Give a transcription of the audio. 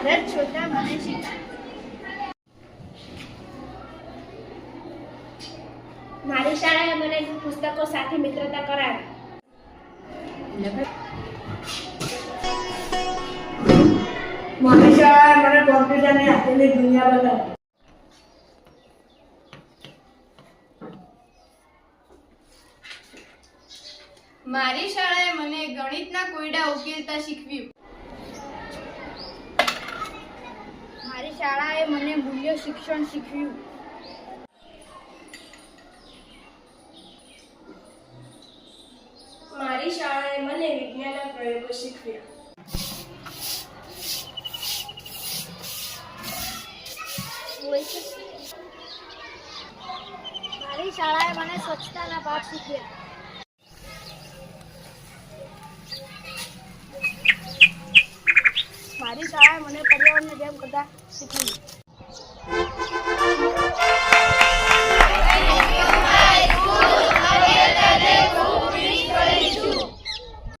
રથ શોધતા મને શીખ્યું. મારી શાળાએ મને પુસ્તકો સાથે મિત્રતા કરાવી. મારી શાળાએ મને કોમ્પ્યુટરની આખી દુનિયા બતાવી. મારી શાળાએ મને ગણિતના કોયડા ઉકેલતા શીખવ્યું. મારી શાળાએ મને મૂલ્ય શિક્ષણ શીખવ્યું. મારી શાળાએ મને વિજ્ઞાનના પ્રયોગો શીખવ્યા. મારી શાળાએ મને સ્વચ્છતાના પાઠ શીખ્યા. મારી શાળાએ મને પર્યાવરણને જેમ કરતા શીખવ્યું.